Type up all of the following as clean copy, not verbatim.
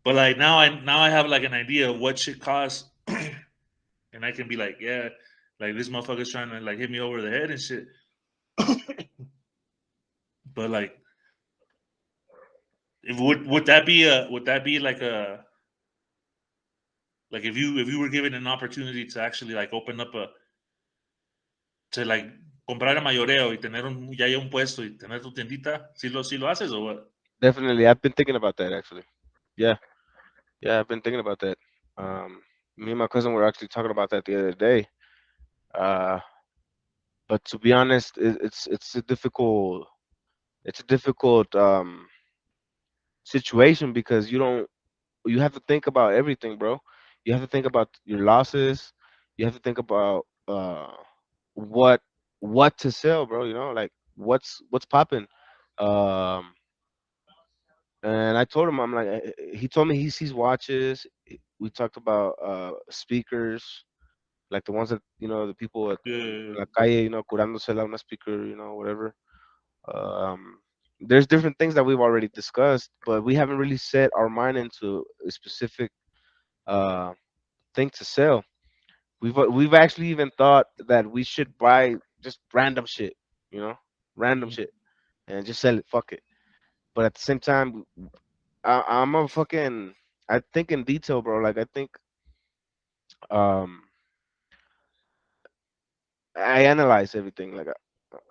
But like now I have like an idea of what shit costs, and I can be like, yeah, like this motherfucker's trying to like hit me over the head and shit. But like, if would that be like if you were given an opportunity to actually like open up a to like comprar a mayoreo y tener un ya un puesto y tener tu tiendita, si lo haces o what? Definitely, I've been thinking about that actually. Yeah, yeah, I've been thinking about that. Um, Me and my cousin were actually talking about that the other day. Uh, but to be honest, it's a difficult situation because you have to think about everything, bro. You have to think about your losses. You have to think about what what to sell, bro. You know, like what's popping. Um, and I told him, I'm like, he told me he sees watches. We talked about speakers, like the ones that the people at Yeah, la calle, curándosela una speaker, whatever. Um, there's different things that we've already discussed, but we haven't really set our mind into a specific uh, thing to sell. We've actually even thought that we should buy just random shit, you know, random mhm. shit, and just sell it. Fuck it. But at the same time, I'm a fucking. I think in detail, bro. Like I think um I analyze everything. Like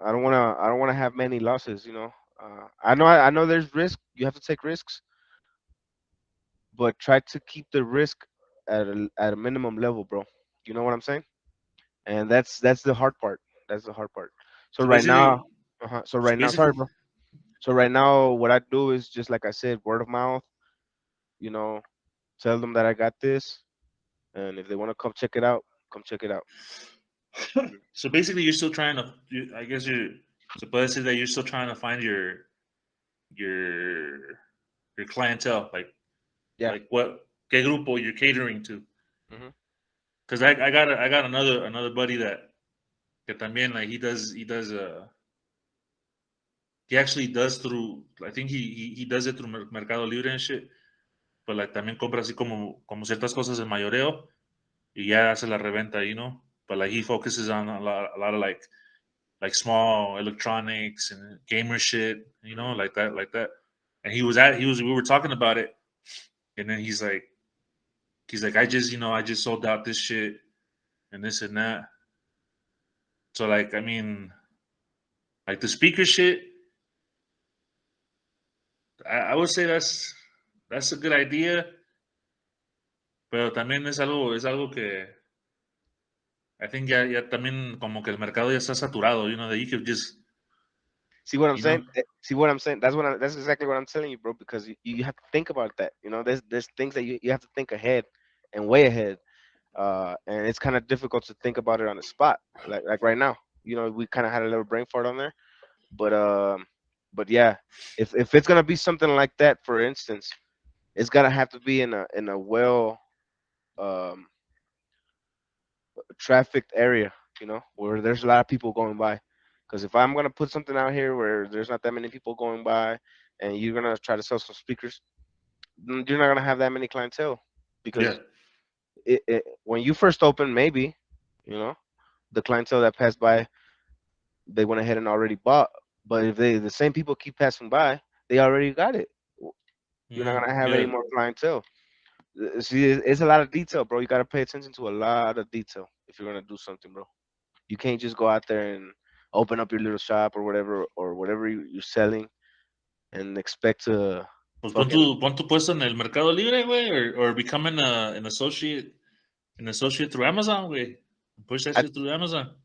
I don't wanna have many losses. I know there's risk. You have to take risks, but try to keep the risk at a minimum level, bro. You know what I'm saying? And that's the hard part. That's the hard part. So So right now, basically, so right now, sorry, basically, bro. So right now, what I do is just like I said, word of mouth. You know, tell them that I got this, and if they want to come check it out, come check it out. Mhm. so basically, you're still trying to. I guess you're. So, but say that you're still trying to find your your clientele, Yeah. like what qué grupo you're catering to. Hmm. Because I got another buddy that también like he actually does through I think he does it through Mercado Libre and shit. But like también compra así como ciertas cosas en mayoreo y ya hace la reventa ahí, ¿no? But like he focuses on a lot of like small electronics and gamer shit, Hmm. like that. And he was we were talking about it, and then he's like I just I just sold out this shit and this and that. So like I mean like the speaker shit, I would say that's a good idea, pero también es algo que I think ya también como que el mercado ya está saturado, that you could just See what I'm you know saying? See what I'm saying? That's exactly what I'm telling you, bro. Because you have to think about that. There's things that you have to think ahead and way ahead. And it's kind of difficult to think about it on the spot, like right now. We kind of had a little brain fart on there, but yeah, if it's gonna be something like that, for instance, it's gonna have to be in a well um, trafficked area, where there's a lot of people going by. Because if I'm gonna put something out here where there's not that many people going by, and you're gonna try to sell some speakers, you're not gonna have that many clientele. yeah. Because when you first open, maybe, you know, the clientele that passed by, they went ahead and already bought. But if the same people keep passing by, they already got it. You're not gonna have any Yeah. more clientele. See, it's a lot of detail, bro. You gotta pay attention to a lot of detail if you're gonna do something, bro. You can't just go out there and open up your little shop or whatever you're selling and expect to Pues fucking. pon tu puesto en el Mercado Libre, güey, or becoming an associate through Amazon, güey. Push that I, shit through Amazon.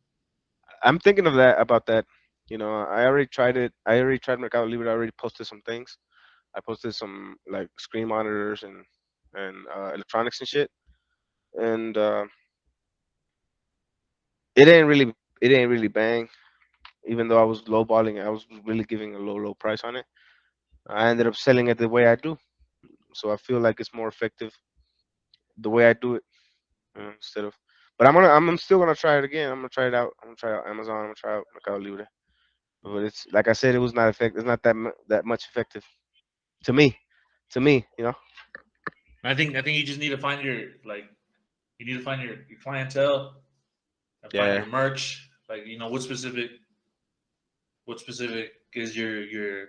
I'm thinking of that about that. I already tried it. I already tried Mercado Libre. I already posted some things. I posted some like screen monitors and electronics and shit. And it ain't really it ain't really bang. Even though I was lowballing, I was really giving a low price on it. I ended up selling it the way I do, so I feel like it's more effective the way I do it instead of. But I'm still gonna try it again. I'm gonna try it out. I'm gonna try out Amazon. I'm gonna try out Mercado Libre. But it's like I said, it was not effective. It's not that much effective to me. To me. I think you just need to find your you need to find your clientele and find Yeah. your merch. Like what specific is Yeah.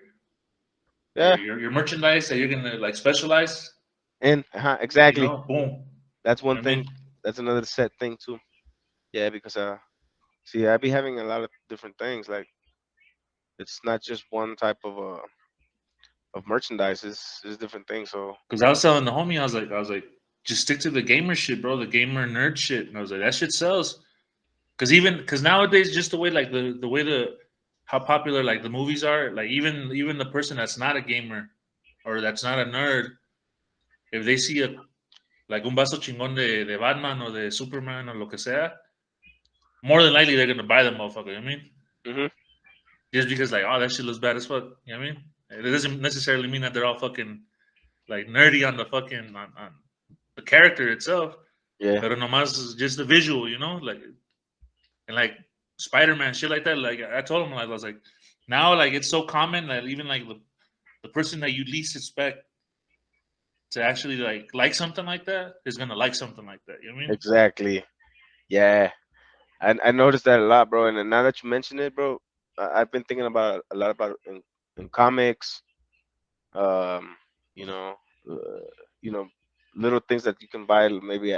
your merchandise that you're gonna like specialize. And exactly. Boom. That's You know one what I thing. mean? That's another set thing too. Yeah, because see, I be having a lot of different things. Like it's not just one type of merchandise. It's different things. So Because I was telling the homie, I was like, just stick to the gamer shit, bro. The gamer nerd shit. And I was like, that shit sells. Because nowadays, just the way like the way how popular like the movies are, like even the person that's not a gamer or that's not a nerd, if they see a like un vaso chingón de Batman or de Superman or lo que sea, more than likely they're gonna buy the motherfucker. You know what I mean? hmm Just because like, oh, that shit looks bad as fuck. You know what I mean? It doesn't necessarily mean that they're all fucking like nerdy on the fucking on the character itself. yeah, Pero nomás just the visual, like and like Spider-Man shit like that. Like I told him, like I was like, now like it's so common that even like the person that you least expect to actually like something like that is gonna like something like that. You know what I mean? exactly. Yeah, I noticed that a lot, bro. And then now that you mention it, bro, I've been thinking about a lot about in comics. Um, you know, uh, you know, little things that you can buy. Maybe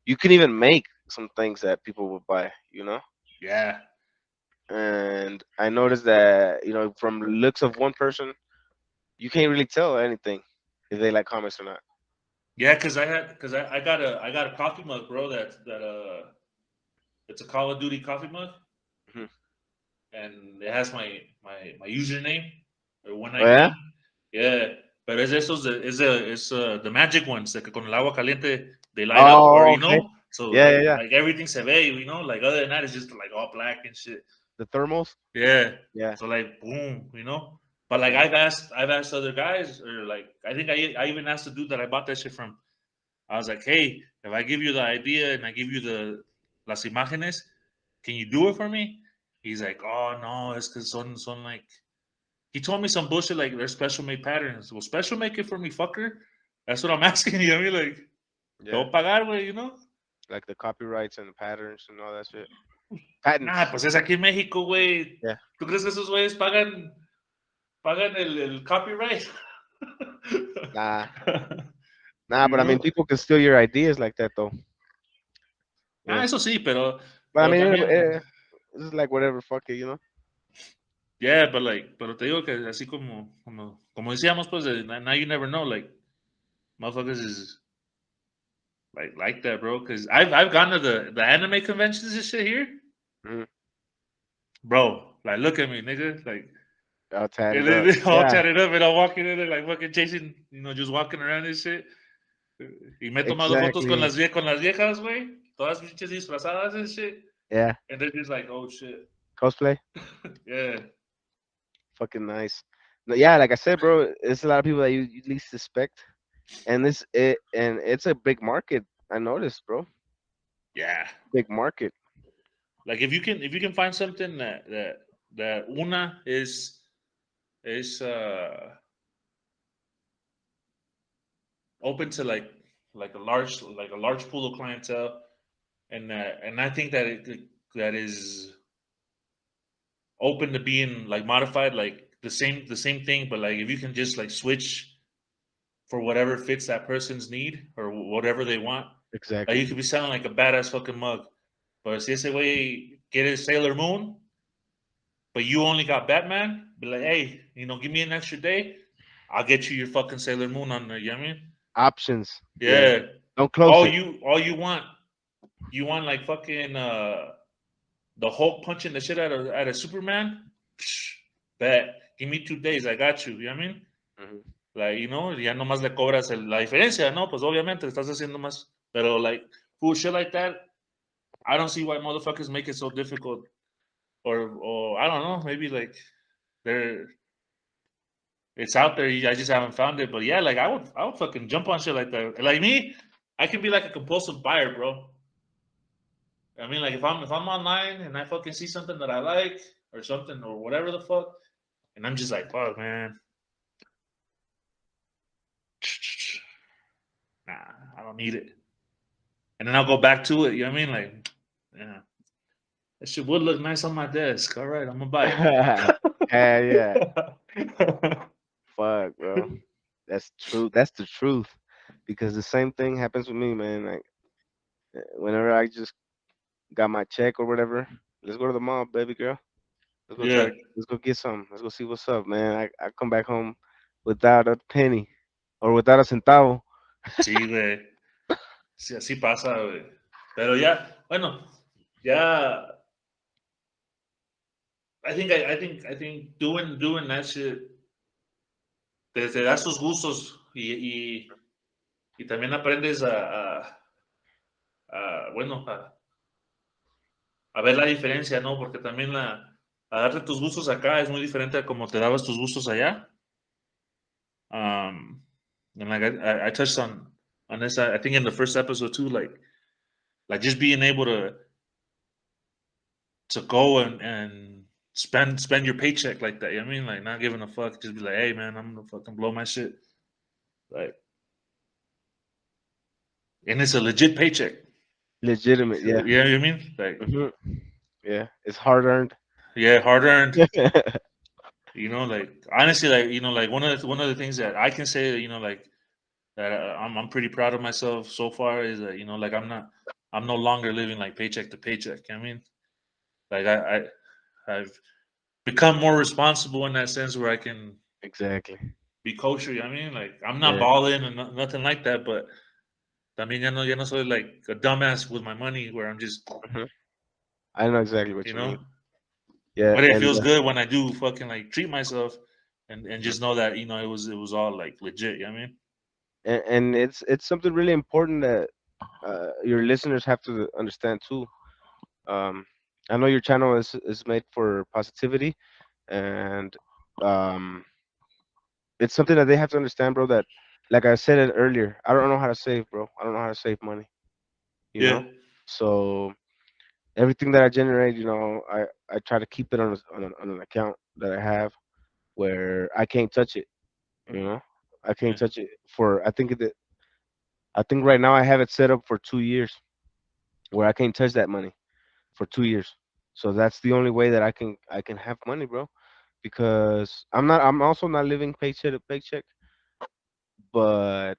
you can even make some things that people would buy. Yeah, And I noticed that from the looks of one person, you can't really tell anything if they like comics or not. yeah. Because I got a coffee mug, bro. That it's a Call of Duty coffee mug, Mhm. and it has my username or one Oh yeah. ID. Yeah, pero es esos, the magic ones, like con el agua caliente, they light up, or Oh, okay. so Yeah, yeah, yeah. like everything se ve, like other than that, it's just like all black and shit. The thermals. Yeah, Yeah, so like boom, But like yeah. I've asked other guys, or like I think I even asked the dude that I bought that shit from. I was like, hey, if I give you the idea and I give you the las imágenes, can you do it for me? He's like, oh no, it's because son like he told me some bullshit like they're special made patterns. Well, special make it for me, fucker. That's what I'm asking you. I mean, like, te Yeah. voy a pagar, güey. Like the copyrights and the patterns and all that shit. Nah, Patents. pues es aquí en México, güey. Yeah. ¿Tú crees que esos güeyes pagan el copyright? Nah, nah. you But I mean, know? people can steal your ideas like that, though. Ah, Yeah. eso sí, But I pero mean, también, it's like whatever. Fuck it. yeah, pero te digo que así como decíamos, pues, now you never know, like, motherfuckers is like that, bro. Because I've gone to the anime conventions and shit here, Mhm. bro. Like, look at me, nigga. Like, All tatted up. they all Yeah. tatted up and I'm walking in there like fucking chasing, just walking around and shit. Y me he tomado fotos con Exactly. con las viejas, güey. Todas pinches disfrazadas and shit. Yeah. And they're just like, oh shit. Cosplay. Yeah. Fucking nice. No, yeah, like I said, bro, it's a lot of people that you least suspect, and it's a big market. I noticed, bro. Yeah. Big market. Like if you can find something that una is open to like a large pool of clientele, and I think that that is open to being like modified, like the same thing, but like if you can just like switch for whatever fits that person's need or whatever they want, like Exactly. you could be selling like a badass fucking mug. But si ese way get Sailor Moon, but you only got Batman, be like, hey, give me an extra day, I'll get you your fucking Sailor Moon on there. You know what I mean? Options. Yeah. Yeah. Don't close it. All you want like fucking the Hulk punching the shit out of Superman. Psh, bet. Give me 2 days, I got you. You know what I mean? Mhm. Like, ya nomás le cobras la diferencia, ¿no? Pues obviamente estás haciendo más. Pero like, fool, shit like that, I don't see why motherfuckers make it so difficult. Or I don't know, maybe like they're it's out there. I just haven't found it. But yeah, like I would fucking jump on shit like that. Like me, I can be like a compulsive buyer, bro. I mean, like if I'm online and I fucking see something that I like or something or whatever the fuck, and I'm just like, fuck, man. I don't need it. And then I'll go back to it. You know what I mean? Like, yeah, that shit would look nice on my desk. All right, I'm gonna buy Yeah, yeah. it. Fuck, bro. That's true. That's the truth. Because the same thing happens with me, man. Like whenever I just got my check or whatever, let's go to the mall, baby girl. Yeah, Let's go get some. Let's go see what's up, man. I come back home without a penny or without a centavo. sí, güey. Sí, así pasa, güey. Pero ya, bueno, ya. I think doing that shit te da sus gustos y también aprendes bueno, a ver la diferencia, ¿no? Porque también a darte tus gustos acá es muy diferente a como te dabas tus gustos allá. And like I touched on this, I think in the first episode too, like just being able to go and spend your paycheck like that. You know what I mean? Like not giving a fuck, just be like, hey man, I'm gonna fucking blow my shit. Like, and it's a legit paycheck. Legitimate, yeah. You know what I mean? Like, hmm Yeah, it's hard earned. yeah, hard earned. Like honestly, like like one of the things that I can say, like that I'm pretty proud of myself so far is that like I'm no longer living like paycheck to paycheck. You know what I mean, like I've become more responsible in that sense where I can Exactly. be kosher. You know what I mean, like I'm not Yeah. balling and nothing like that, but también ya no soy like a dumbass with my money where I'm just hmm I know exactly what you you mean. know, Yeah, but it and feels good when I do fucking like treat myself and mhm. just know that it was all like legit. You know what I mean? And it's something really important that your listeners have to understand too. Um, I know your channel is made for positivity, and um, it's something that they have to understand, bro. That, like I said it earlier, I don't know how to save, bro. I don't know how to save money. You Yeah, know, so everything that I generate, I try to keep it on an account that I have where I can't touch it. You know, I can't yeah, touch it for. I think right now I have it set up for 2 years where I can't touch that money for 2 years. So that's the only way that I can have money, bro. Because I'm also not living paycheck to paycheck, but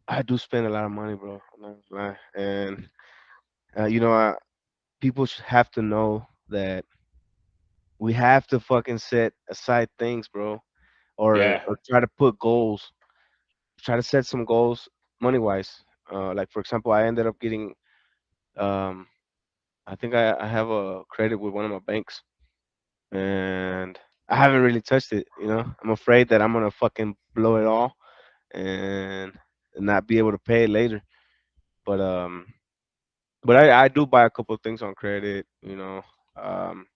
I do spend a lot of money, bro. I'm not gonna lie. And you know, people should have to know that we have to fucking set aside things, bro, or yeah, try to put goals. Try to set some goals money wise. Like for example, I ended up getting um, I think I have a credit with one of my banks, and I haven't really touched it. I'm afraid that I'm gonna fucking blow it all and not be able to pay it later. But I do buy a couple of things on credit. Um,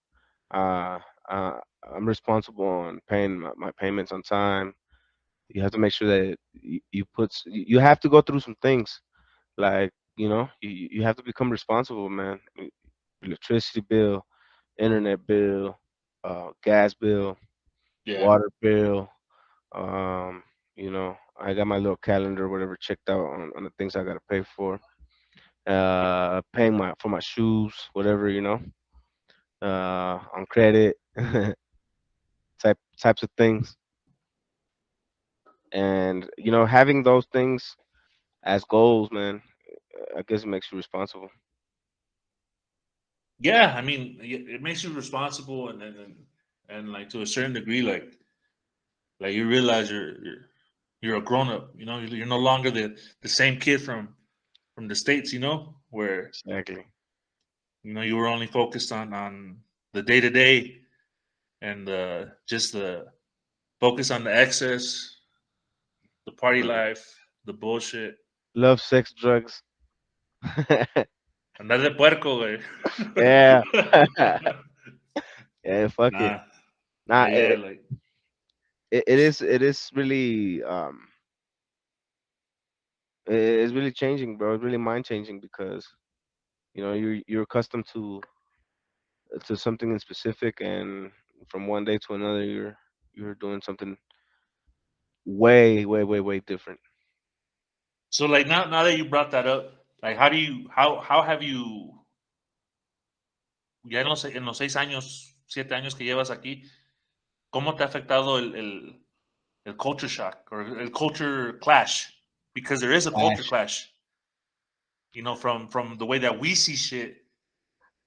uh, uh, I'm responsible on paying my payments on time. You have to make sure that you have to go through some things like you have to become responsible, man. Electricity bill, internet bill, gas bill, yeah, water bill. I got my little calendar, whatever, checked out on the things I gotta pay for. Paying my shoes, whatever, on credit, types of things. And having those things as goals, man, I guess it makes you responsible. yeah. I mean, it makes you responsible, and like to a certain degree, like you realize you're a grown up. You're no longer the same kid from the states. Where Exactly. you were only focused on the day to day and just the focus on the excess, the party Mhm. life, the bullshit. Love, sex, drugs. Andar de puerco, güey. Yeah. Yeah, fuck it. Nah, nah, Nah, yeah, like it is really it's really changing, bro. It's really mind changing because you're accustomed to something in specific, and from one day to another, you're doing something way, way, way, way different. So like now that you brought that up, like how have you ya en los 6 años, 7 años que llevas aquí, cómo te ha afectado el culture shock or el culture clash? Because there is a culture Clash. clash, you know, from the way that we see shit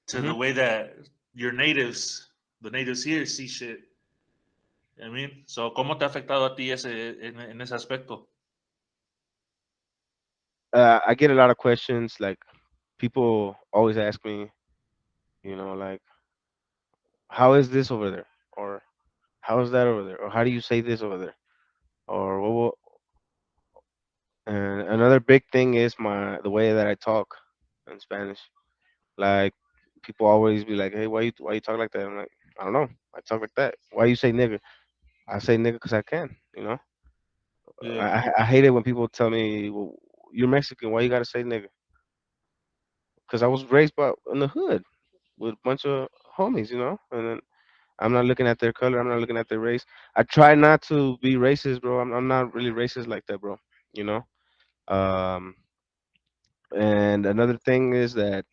to the Hmm. way that your natives, the natives here see shit. I mean, so ¿cómo te ha afectado a ti en ese aspecto? I get a lot of questions. Like people always ask me, you know, like, how is this over there, or how is that over there, or how do you say this over there, or what? And another big thing is the way that I talk in Spanish. Like people always be like, "Hey, why you talk like that?" I'm like, "I don't know. I talk like that. Why you say nigga?" I say nigga because I can. You know, Yeah, I hate it when people tell me, well, "You're Mexican. Why you gotta say nigga?" Because I was raised in the hood with a bunch of homies. You know, and then I'm not looking at their color. I'm not looking at their race. I try not to be racist, bro. I'm not really racist like that, bro. You know. Um, and another thing is that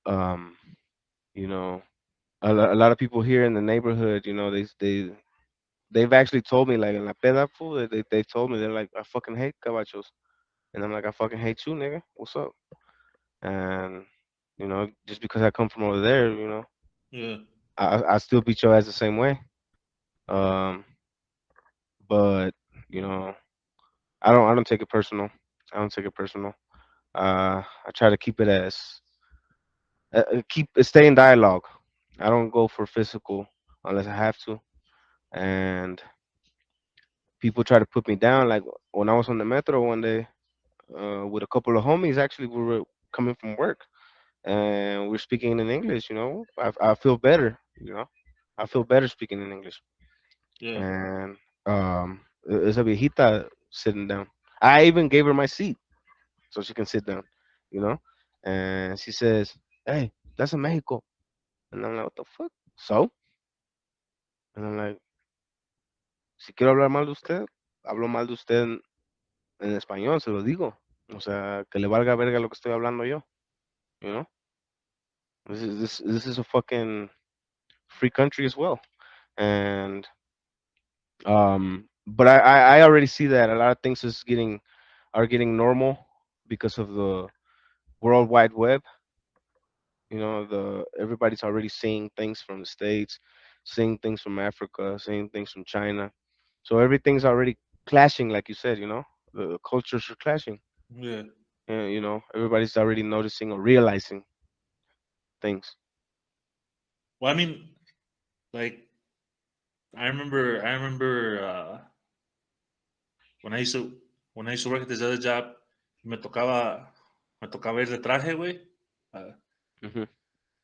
um, you know, a lot of people here in the neighborhood, you know, they've actually told me like in La Peda fool, they told me they're like, I fucking hate cabachos, and I'm like, I fucking hate you, nigga. What's up? And you know, just because I come from over there, you know, yeah. I still beat your ass the same way. Um, but you know, I don't take it personal. I don't take it personal. I try to keep it as stay in dialogue. I don't go for physical unless I have to. And people try to put me down. Like when I was on the metro one day with a couple of homies, actually, we were coming from work and we're speaking in English. You know, I feel better. You know, I feel better speaking in English. Yeah. And there's a viejita sitting down. I even gave her my seat so she can sit down. You know, and she says, "Hey, that's in Mexico." And I'm like, "What the fuck?" So, and I'm like, "Si quiero hablar mal de usted, hablo mal de usted en español, se lo digo. O sea, que le valga verga lo que estoy hablando yo, you know? This is a fucking free country as well. And but I already see that a lot of things are getting normal because of the World Wide Web. You know, the everybody's already seeing things from the States, seeing things from Africa, seeing things from China. So everything's already clashing, like you said, you know? The cultures are clashing. Yeah. You know, everybody's already noticing or realizing things. Well, I mean, like I remember when I used to when I used to work at this other job, me tocaba me tocaba ir de traje, güey. Uh, Hmm.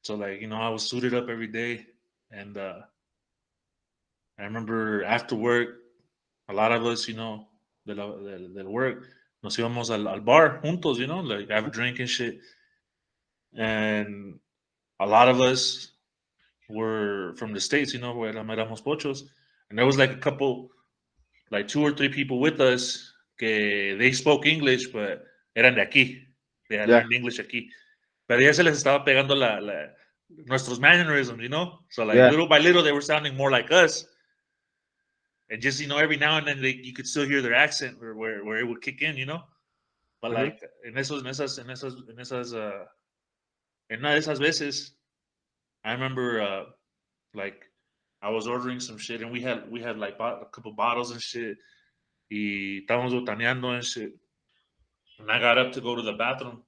so like I was suited up every day, and I remember after work, a lot of us, del work, nos íbamos al bar juntos, like have a drink and shit, and a lot of us were from the states, where éramos pochos, and there was like a couple, like 2 or 3 people with us que they spoke English, but eran de aquí. They had Yeah. learned English aquí. Pero ya se les estaba pegando nuestros mannerisms, So like Yeah. little by little, they were sounding more like us. And just, every now and then you could still hear their accent where it would kick in, But Hmm. like en una de esas veces, I remember like I was ordering some shit and we had like a couple bottles and shit. Y estábamos botaneando and shit. And I got up to go to the bathroom.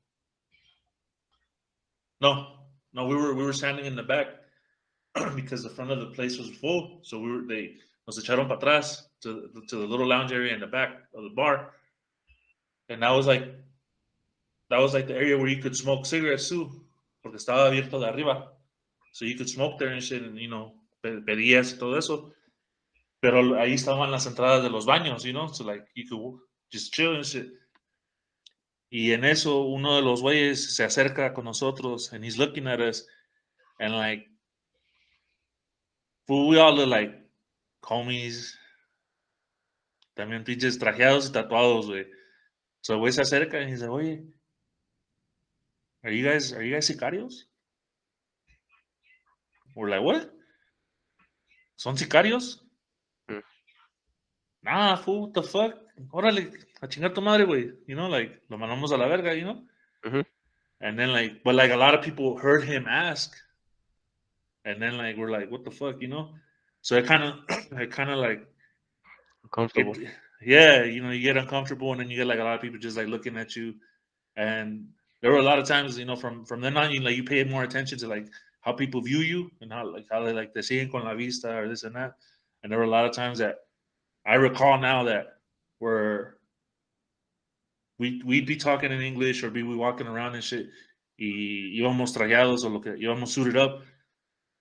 No, no, we were standing in the back because the front of the place was full. So they nos echaron para atrás to the little lounge area in the back of the bar, and that was like the area where you could smoke cigarettes too, porque estaba abierto de arriba, so you could smoke there and shit, and pedías y todo eso. Pero ahí estaban las entradas de los baños, so like you could just chill and shit. Y en eso uno de los güeyes se acerca con nosotros and he's looking at us and like we all look like homies, también pinches trajeados y tatuados, güey. So el güey se acerca y dice, oye, are you guys sicarios? We're like, what? ¿Son sicarios? Mm. Nah, fool, what the fuck? Órale, a chingar tu madre, güey. You know, like, lo mandamos a la verga, you know? Mhm. And then, like, but like a lot of people heard him ask. And then, like, we're like, what the fuck, you know? So it kind of like, Comfortable. yeah, you know, you get uncomfortable and then you get like a lot of people just like looking at you. And there were a lot of times, you know, from then on, you pay more attention to like how people view you and how they like te siguen con la vista or this and that. And there were a lot of times that I recall now that where we'd be talking in English or be we walking around and shit y íbamos trajeados o lo que íbamos suited up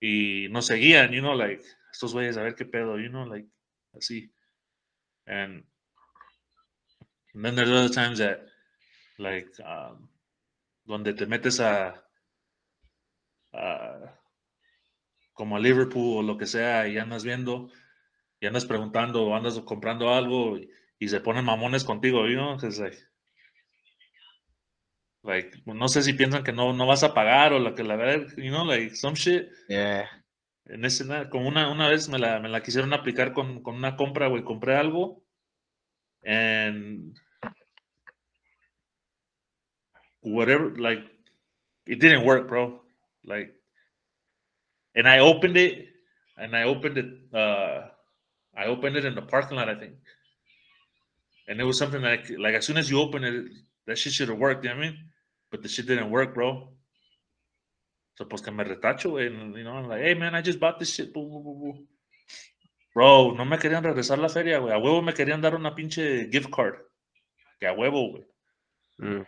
y nos seguían, you know, like estos güeyes a ver qué pedo, you know, like así. And, and then there's other times that like donde te metes a como a Liverpool o lo que sea y andas viendo y andas preguntando o andas comprando algo y se ponen mamones contigo, you know, it's like, no sé si piensan que no vas a pagar o lo que la verdad, you know, like some shit. Yeah. En ese, como una vez me la quisieron aplicar con una compra, güey, compré algo and whatever, like, it didn't work, bro. Like, and I opened it, I opened it in the parking lot, I think. And it was something like as soon as you open it, that shit should have worked, you know what I mean? But the shit didn't work, bro. So pues que me retacho, güey, you know, I'm like, hey man, I just bought this shit. Boo, boo, boo, boo. Bro, no me querían regresar la feria, güey. A huevo me querían dar una pinche gift card. Que a huevo, güey. Mm.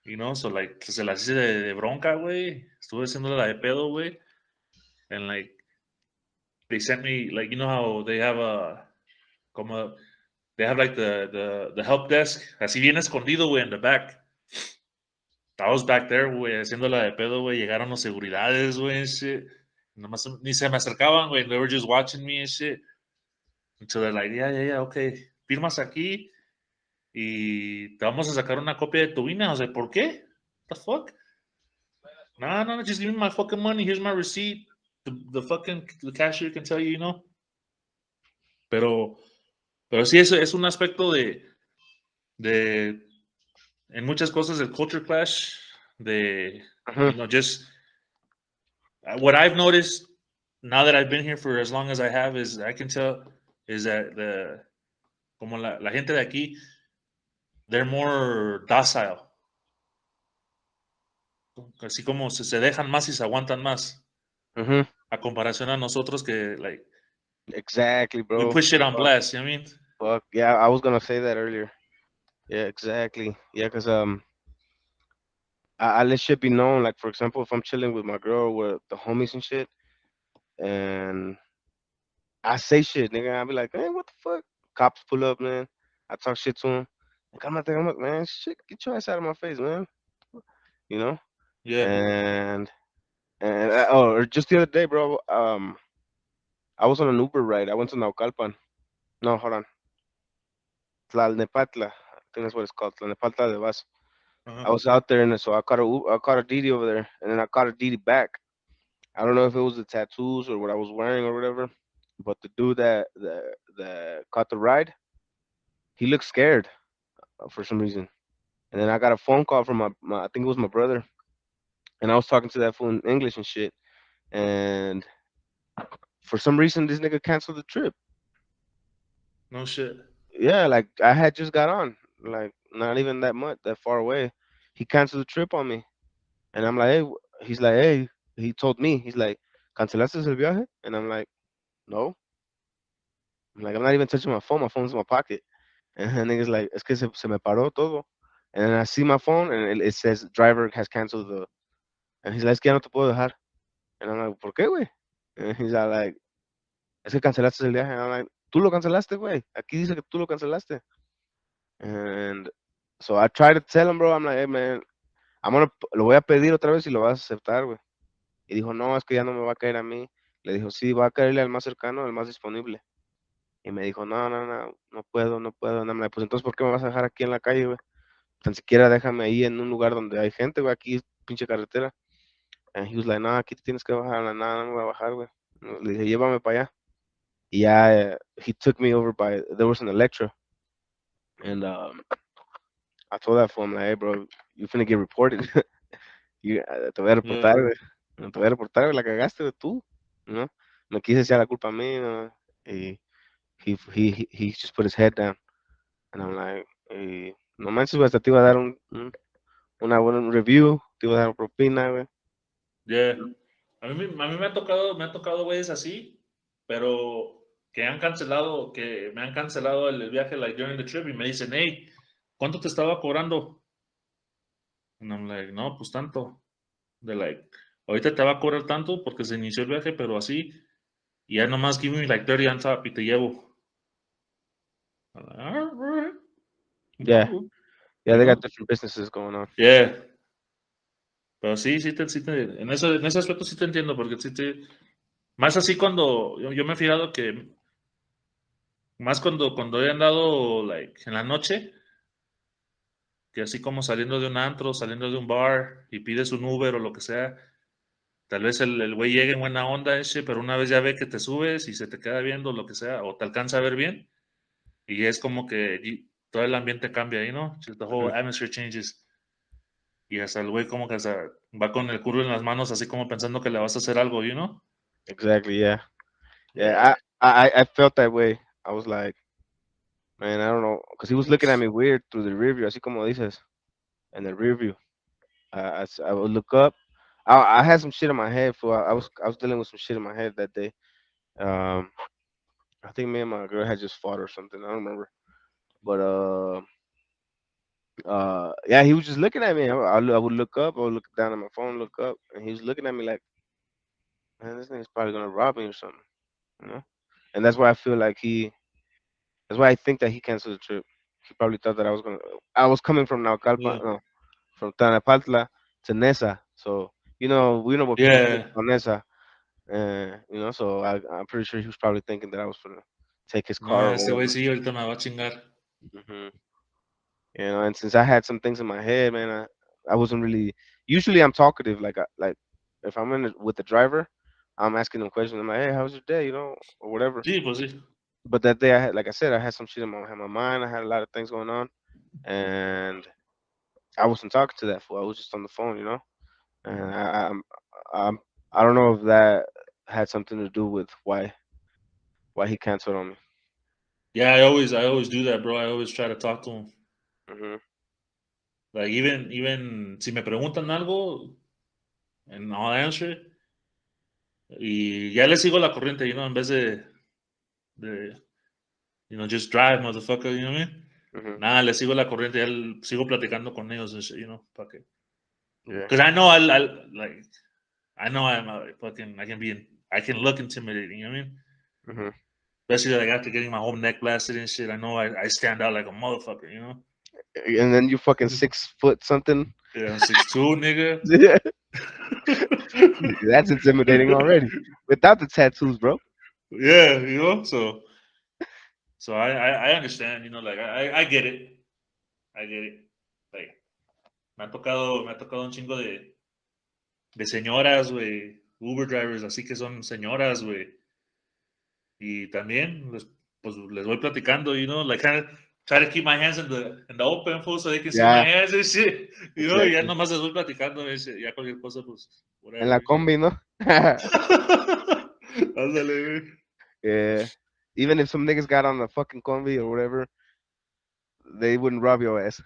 You know, so like, se las hice de bronca, güey. Estuve haciéndole la de pedo, güey. And like, they sent me, like, you know how they have como, they have like the help desk, así bien escondido, güey, in the back. I was back there, güey, haciéndola de pedo, güey. Llegaron los seguridades, güey, and shit. Nomás ni se me acercaban, güey. They were just watching me and shit. So they're like, yeah, okay. Firmas aquí y te vamos a sacar una copia de tu INE. O sea, ¿por qué? The fuck? No, just give me my fucking money. Here's my receipt. The cashier can tell you, you know. Pero sí, eso es un aspecto de, en muchas cosas, el culture clash, de, Mhm. you know, just, what I've noticed now that I've been here for as long as I have is, I can tell, is that como la gente de aquí, they're more docile. Así como se dejan más y se aguantan más. Mhm. A comparación a nosotros que, like, Exactly, we bro. push shit on Fuck. blast, you know what I mean? Fuck. Yeah, I was gonna say that earlier. Yeah, exactly. Yeah, cause I let shit be known. Like for example, if I'm chilling with my girl with the homies and shit, and I say shit, nigga, I be like, man, what the fuck? Cops pull up, man. I talk shit to him. Like, I'm like, man, shit, get your ass out of my face, man. You know? Yeah. And oh, or just the other day, bro. I was on an Uber ride. I went to Naucalpan. No, hold on. Tlalnepantla. I think that's what it's called. Tlalnepantla de Vas. Uh-huh. I was out there, and so I caught a Didi over there, and then I caught a Didi back. I don't know if it was the tattoos or what I was wearing or whatever, but the dude that caught the ride, he looked scared for some reason. And then I got a phone call from my I think it was my brother, and I was talking to that fool in English and shit. And for some reason, this nigga canceled the trip. No shit. Yeah, like I had just got on, like not even that much, that far away. He canceled the trip on me, and I'm like, hey, he's like, hey, he told me, he's like, cancelaste el viaje, and I'm like, no. I'm like, I'm not even touching my phone. My phone's in my pocket. And the nigga's like, es que se me paró todo. And then I see my phone and it says driver has canceled the. And he's like, es que ya no te puedo dejar. And I'm like, ¿por qué, güey? And he's like, es que cancelaste el viaje. And I'm like, tú lo cancelaste, güey. Aquí dice que tú lo cancelaste. And so I try to tell him, bro, I'm like, hey, man, lo voy a pedir otra vez y lo vas a aceptar, güey. Y dijo, no, es que ya no me va a caer a mí. Le dijo, sí, va a caerle al más cercano, al más disponible. Y me dijo, no puedo. And I'm like, pues entonces, ¿por qué me vas a dejar aquí en la calle, güey? tan siquiera déjame ahí en un lugar donde hay gente, güey, aquí pinche carretera. And he was like, no, aquí te tienes que bajar. No, no me voy a bajar, güey. Le dije, llévame para allá. Y ya, he took me over by, there was an Electra. And I told that fool, I'm like, hey, bro, you finna get reported. Te voy a reportar, Yeah. güey. Te voy a reportar, güey, la cagaste, güey, tú. ¿No? Me quise echar la culpa a mí, ¿no? Y he just put his head down. And I'm like, no manches, güey, hasta te iba a dar una buena review, te iba a dar propina, güey. Yeah. A mí me ha tocado güeyes así, pero que me han cancelado el viaje like during the trip y me dicen, hey, ¿cuánto te estaba cobrando? And I'm like, no, pues tanto. De like, ahorita te va a cobrar tanto porque se inició el viaje, pero así, y ya nomás give me like 30 on top y te llevo. I'm like, all right. Yeah, Cool. yeah, You they know? got different businesses going on. Yeah. Pero sí, en ese aspecto sí te entiendo, porque más así cuando, yo me he fijado que, más cuando he andado, like, en la noche, que así como saliendo de un antro, saliendo de un bar, y pides un Uber o lo que sea, tal vez el güey llegue en buena onda ese, pero una vez ya ve que te subes y se te queda viendo lo que sea, o te alcanza a ver bien, y es como que todo el ambiente cambia ahí, ¿no? The whole atmosphere changes. Y hasta el güey como que hasta va con el culo en las manos, así como pensando que le vas a hacer algo, you know? Exactly, yeah. Yeah. Yeah, I felt that way. I was like, man, I don't know, because he was looking at me weird through the rear view, así como dices, in the rear view. I would look up. I had some shit in my head for I was dealing with some shit in my head that day. Um, I think me and my girl had just fought or something. I don't remember. But yeah, he was just looking at me. I would look up. I would look down at my phone, look up, and he was looking at me like, man, this nigga's probably gonna rob me or something, you know. And that's why I feel like That's why I think that he canceled the trip. He probably thought that I was coming from Naucalpan, Yeah. no, from Tanapatla to Nesa. So we know what people think Yeah. on Nesa. So I'm pretty sure he was probably thinking that I was gonna take his No, car or ese güey whatever. sí ahorita me va a chingar. hmm and since I had some things in my head, man, I wasn't really. Usually, I'm talkative. Like if I'm with the driver, I'm asking them questions. I'm like, hey, how was your day? Or whatever. Sí, pues sí. But that day, like I said, I had some shit in my mind. I had a lot of things going on, and I wasn't talking to that fool. I was just on the phone. And I'm, I don't know if that had something to do with why he canceled on me. Yeah, I always do that, bro. I always try to talk to him. hmm Like even si me preguntan algo, and I'll answer it, y ya le sigo la corriente, en vez de just drive, motherfucker, you know what I mean? hmm Nada, le sigo la corriente, sigo platicando con ellos, and shit, para que, Yeah. because like, I know I can look intimidating, you know what I mean? hmm Especially like after getting my whole neck blasted and shit, I know I stand out like a motherfucker, you know? And then you fucking 6 foot something. Yeah, I'm 6'2", nigga. Yeah, that's intimidating already. Without the tattoos, bro. Yeah, so I understand, like I get it. I get it. Like, me ha tocado un chingo de señoras, güey, Uber drivers, así que son señoras, güey. Y también, pues les voy platicando, like kind of try to keep my hands in the open, fool, so they can see my Yeah, hands and shit. Y ya exactly. nomás les voy platicando, ya cualquier cosa, pues, En la whatever. combi, ¿no? Ándale, güey. Yeah. Even if some niggas got on the fucking combi or whatever, they wouldn't rob your ass.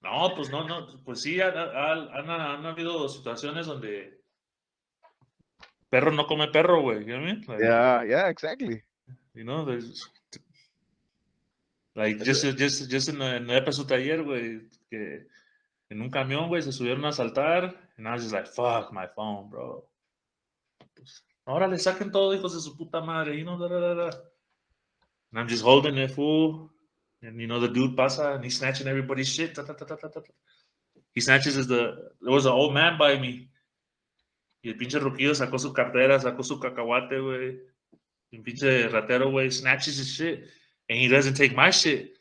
No, pues no, pues sí, han habido situaciones donde perro no come perro, güey, you know what I mean? Like, Yeah, exactly. there's, like, That's just en la época su taller, güey, que en un camión, güey, se subieron a asaltar, and I was just like, fuck my phone, bro. Pues, ahora le saquen todo, hijos de su puta madre, da, da, da, da. And I'm just holding it, fool, and the dude pasa, and he's snatching everybody's shit, ta, ta, ta, ta, ta, ta. He snatches there was an old man by me. Y el pinche ruquillo sacó su cartera, sacó su cacahuate, güey. El pinche ratero, güey, snatches his shit. And he doesn't take my shit.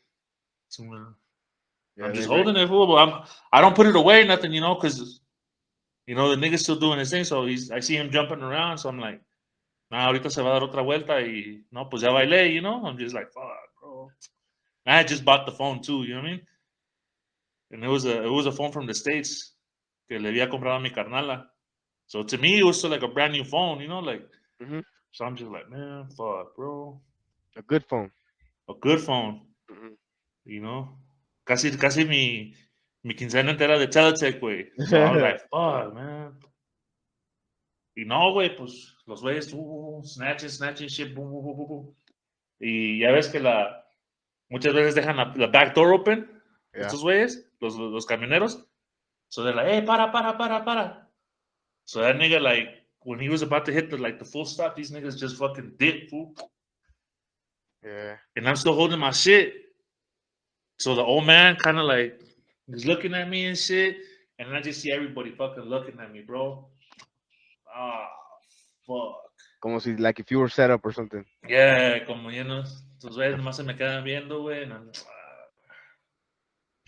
So, Yeah, I'm they just break. holding it, fool. But I don't put it away, nothing, because the nigga's still doing his thing. So I see him jumping around. So I'm like, nah, ahorita se va a dar otra vuelta y no, pues ya bailé, I'm just like, fuck, bro. And I had just bought the phone too, you know what I mean? And it was a phone from the States que le había comprado a mi carnala. So to me, it was still like a brand new phone, like. Hmm. So I'm just like, man, fuck, bro. A good phone. A good phone, Hmm. you know. Casi mi quincena entera de Teletech, güey. So I was like, fuck, man. Y no, güey, pues los güeyes, snatching shit, boom, boom, boom, boom, boom. Y ya ves que muchas veces dejan la back door open, Yeah. estos güeyes, los camioneros. So they're like, hey, para. So that nigga, like, when he was about to hit the full stop, these niggas just fucking dipped, fool. Yeah. And I'm still holding my shit. So the old man kind of like is looking at me and shit. And I just see everybody fucking looking at me, bro. Ah, fuck. Como si, like, if you were set up or something. Yeah, como tus güeyes nomás se me quedan viendo, güey.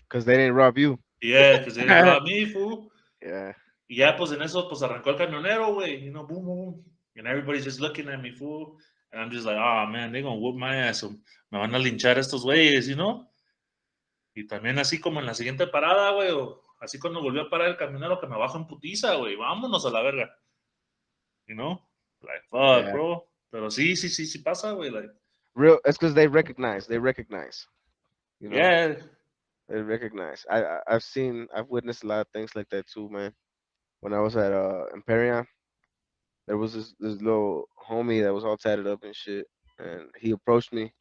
Because they didn't rob you. Yeah, because they didn't rob me, fool. Yeah. Y ya, pues en eso, pues arrancó el camionero, güey. Boom, boom. And everybody's just looking at me, fool. And I'm just like, oh, man, they're gonna whoop my ass. Me van a linchar estos güeyes, Y también así como en la siguiente parada, güey, o así cuando volvió a parar el camionero que me bajo en putiza, güey. Vámonos a la verga. Like, fuck, Yeah. bro. Pero sí pasa, güey. Like, Real. It's because they recognize. They recognize. You know. yeah, They recognize. I've witnessed a lot of things like that too, man. When I was at Imperion, there was this little homie that was all tatted up and shit, and he approached me,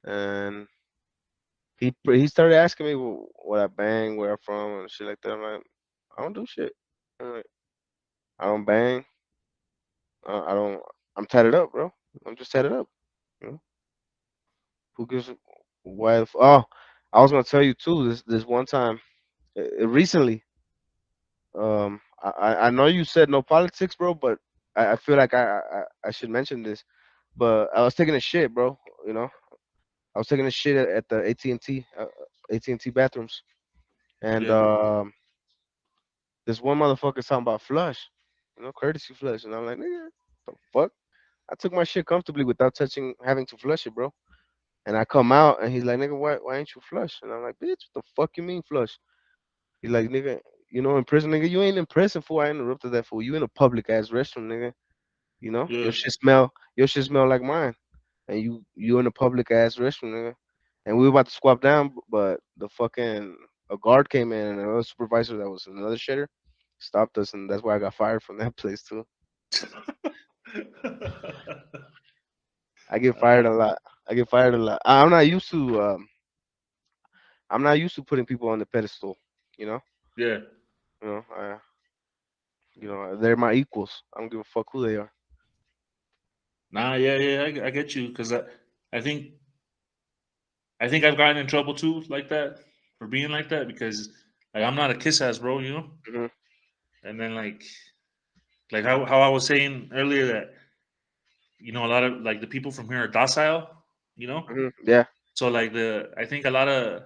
and he started asking me what I bang, where I'm from, and shit like that. I'm like, I don't do shit. I'm like, I don't bang. I don't. I'm tatted up, bro. I'm just tatted up. You know? Who gives? Why? Oh, I was gonna tell you too. This one time, recently. I know you said no politics, bro, but I feel like I should mention this. But I was taking a shit, bro. You know, I was taking a shit at the AT&T bathrooms, and yeah. this one motherfucker talking about flush, courtesy flush, and I'm like, nigga, the fuck? I took my shit comfortably without having to flush it, bro. And I come out, and he's like, nigga, why ain't you flush? And I'm like, bitch, what the fuck you mean flush? He's like, nigga, in prison, nigga, you ain't in prison, fool. I interrupted that fool. You in a public ass restroom, nigga. Yeah. Your shit smell like mine, and you in a public ass restroom, nigga. And we were about to swap down, but the fucking a guard came in and another supervisor that was another shitter stopped us, and that's why I got fired from that place too. I get fired a lot. I get fired a lot. I'm not used to putting people on the pedestal. You know. Yeah. You know. They're my equals. I don't give a fuck who they are. Nah, yeah, I get you because I think I've gotten in trouble too like that for being like that because like I'm not a kiss ass, bro. Hmm. And then like how I was saying earlier that a lot of like the people from here are docile, you know. Hmm. Yeah. So like I think a lot of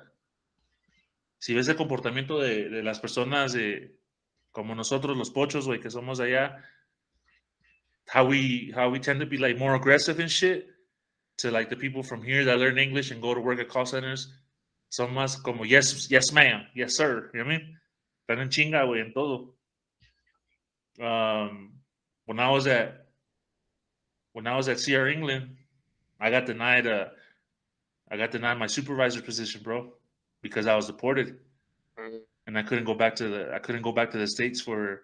si ves el comportamiento de las personas como nosotros los pochos, güey, que somos de allá, how we tend to be like more aggressive and shit to like the people from here that learn English and go to work at call centers. Son más como yes ma'am, yes sir, you know what I mean? Están en chinga, güey, en todo. When I was at CR England, I got denied my supervisor position, bro, because I was deported Mhm. and I couldn't go back to the States The,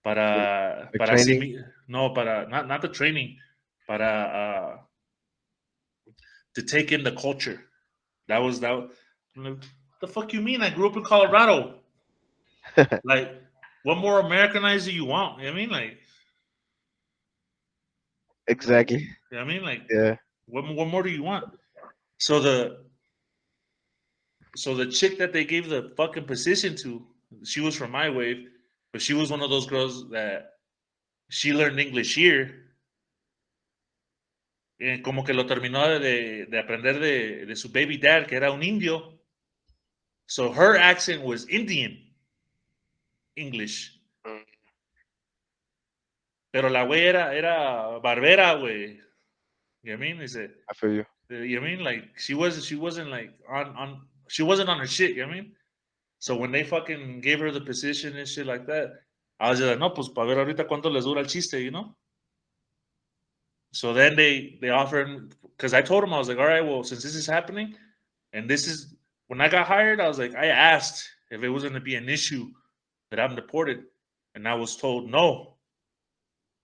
the para training. no, para not the training, para to take in the culture. That was that. The fuck you mean? I grew up in Colorado. Like, what more Americanized do you want? You know what I mean? Like, Exactly. you know what I mean? Like, Yeah. what more do you want? So the chick that they gave the fucking position to, she was from my wave, but she was one of those girls that she learned English here. Como que lo terminó de aprender de su baby dad, que era un indio. So her accent was Indian English. Mm. Pero la güey era barbera, güey. You know what I mean? Is it? I feel you. You know what I mean? Like she wasn't like she wasn't on her shit. You know what I mean? So when they fucking gave her the position and shit like that, I was just like, no, pues para ver ahorita cuánto les dura el chiste, you know? So then they offered, because I told them, I was like, all right, well, since this is happening, and this is when I got hired, I was like, I asked if it was going to be an issue that I'm deported, and I was told no.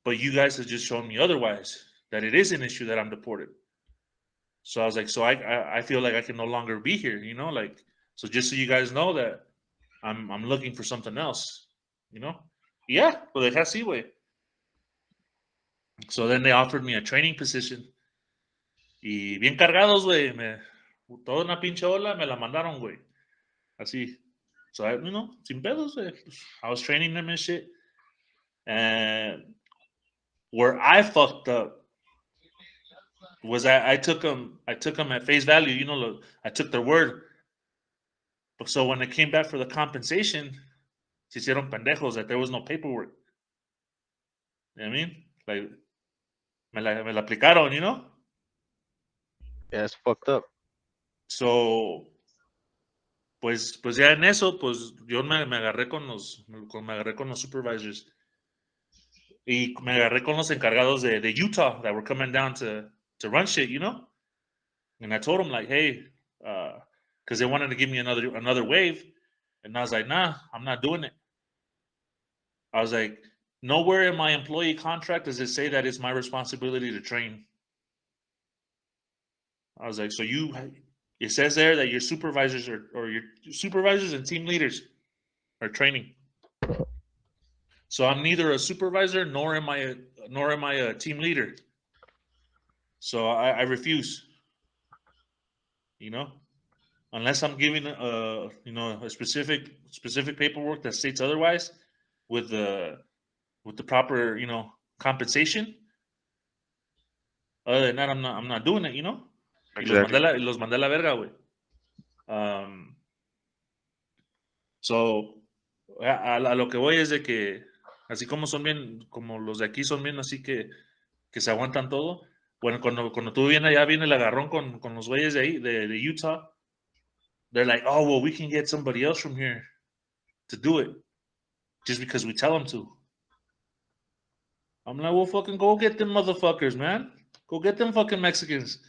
But you guys have just shown me otherwise, that it is an issue that I'm deported. So I was like, so I feel like I can no longer be here, you know, like, so just so you guys know that I'm looking for something else, you know. Yeah, well, they have Seaway. So then they offered me a training position. Y bien cargados, güey. Toda una pinche ola me la mandaron, güey. Así. So, you know, sin pedos, güey. I was training them and shit. And where I fucked up was I took them at face value. You know, I took their word. So when it came back for the compensation, se hicieron pendejos that there was no paperwork. You know what I mean? Like, me la aplicaron, you know? Yeah, it's fucked up. So, pues ya en eso, pues yo me agarré con los supervisors. Y me agarré con los encargados de Utah that were coming down to run shit, you know? And I told them, like, hey, because they wanted to give me another wave. And I was like, nah, I'm not doing it. I was like, nowhere in my employee contract does it say that it's my responsibility to train. I was like, so it says there that your supervisors or your supervisors and team leaders are training. So I'm neither a supervisor nor am I a team leader. So I refuse. You know, unless I'm giving a specific paperwork that states otherwise with the proper compensation. Other than that, I'm not doing it. You know, Exactly. los mandé a la verga, güey. So a lo que voy es de que así como son bien, como los de aquí son bien, así que se aguantan todo. Bueno, cuando tú vienes allá, viene el agarrón con los güeyes de ahí, de Utah. They're like, oh, well, we can get somebody else from here to do it just because we tell them to. I'm like, well, fucking go get them motherfuckers, man. Go get them fucking Mexicans.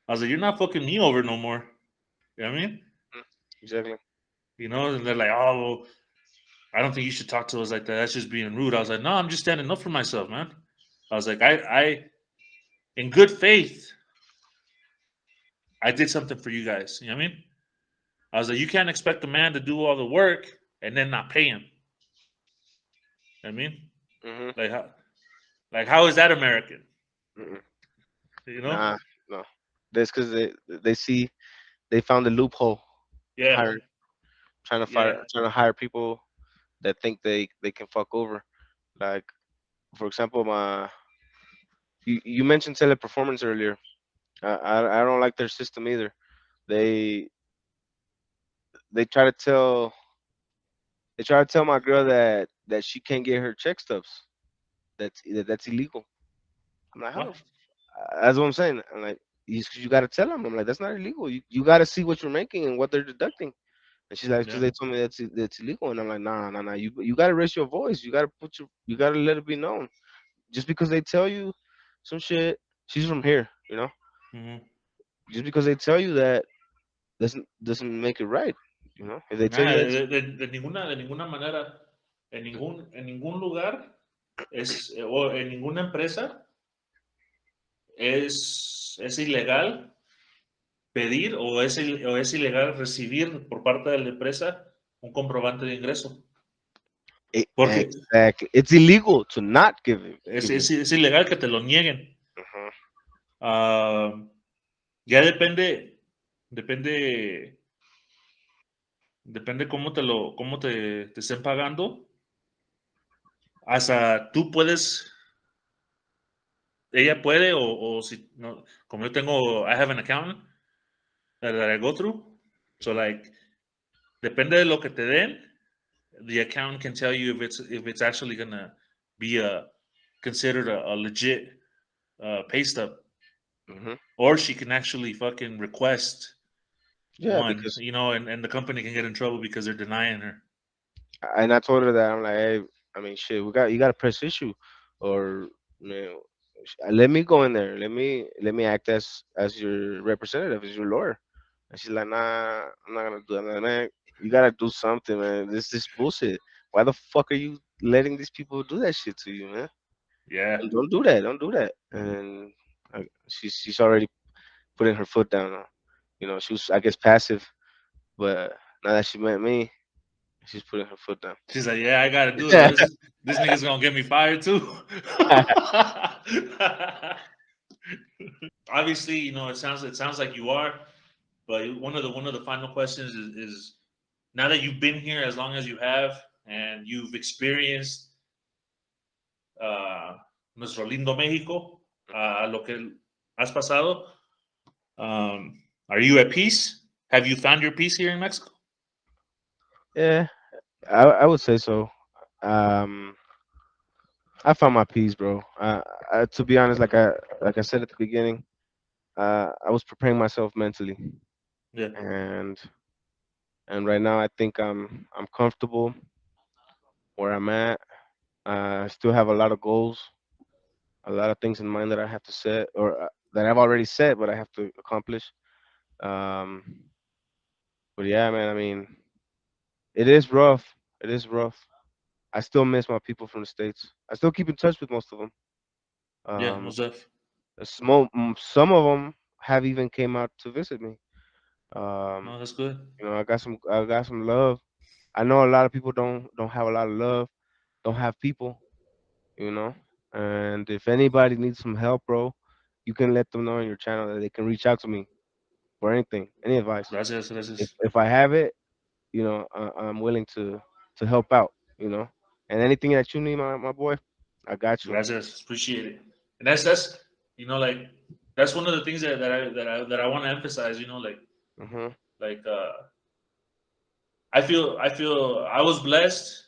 I was like, you're not fucking me over no more. You know what I mean? Exactly. You know, and they're like, oh, well, I don't think you should talk to us like that. That's just being rude. I was like, no, I'm just standing up for myself, man. I was like, I in good faith, I did something for you guys. You know what I mean? I was like, you can't expect a man to do all the work and then not pay him. You know what I mean? Mm-hmm. How is that American? Mm-mm. You know? Nah, no. That's because they found a loophole. Yeah. Hiring, trying to hire people that think they can fuck over. Like, for example, you mentioned Teleperformance earlier. I don't like their system either. They they try to tell my girl that she can't get her check stubs. That's illegal. I'm like, What? that's what I'm saying. I'm like, you got to tell them. I'm like, that's not illegal. You got to see what you're making and what they're deducting. And she's like, because Yeah. they told me that's illegal. And I'm like, nah. You got to raise your voice. You got to let it be known. Just because they tell you some shit, she's from here, you know. Mm-hmm. Just because they tell you that doesn't make it right, you know. If they tell you Nada, that, de ninguna manera, en ningún lugar o en ninguna empresa es ilegal pedir o es ilegal recibir por parte de la empresa un comprobante de ingreso. Porque exactly, it's illegal to not give it. es ilegal que te lo nieguen. Uh-huh. Ya depende cómo te estén pagando. Hasta tú puedes, ella puede, o si no, como I have an accountant that I go through. So like, Depende de lo que te den, the accountant can tell you if it's actually gonna be considered a legit pay stub, Hmm. or she can actually fucking request Yeah, one, because and the company can get in trouble because they're denying her. and I told her that I'm like, hey, I mean, shit, you got to press issue, or you know, let me go in there, let me act as your representative, as your lawyer. And she's like, nah, I'm not gonna do that. I'm like, man, you gotta do something, man. This bullshit. Why the fuck are you letting these people do that shit to you, man? Yeah, Don't do that. Don't do that. And she's already putting her foot down. She was, I guess, passive, but now that she met me, she's putting her foot down. she's like, yeah, I gotta do it, or this nigga's gonna get me fired too. Obviously, it sounds like you are, but one of the final questions is now that you've been here as long as you have and you've experienced nuestro lindo México, lo que has pasado, are you at peace? Have you found your peace here in Mexico? Yeah, I would say so. Um, I found my peace, bro. To be honest, like I said at the beginning, I was preparing myself mentally, Yeah, and right now I think I'm comfortable where I'm at. I still have a lot of goals, a lot of things in mind that I have to set, or that I've already set, but I have to accomplish. Um, but yeah, man, I mean, it is rough. It is rough. I still miss my people from the states. I still keep in touch with most of them. yeah, Um, Mosef. some of them have even came out to visit me. No, Um, that's good. I got some love. I know a lot of people don't have a lot of love, don't have people, you know. And if anybody needs some help, bro, you can let them know on your channel that they can reach out to me for anything, any advice. Gracias, If gracias, if I have it, I'm willing to help out, And anything that you need, my boy, I got you. gracias. Appreciate it. And that's like that's one of the things that I want to emphasize. Hmm. Like I feel I was blessed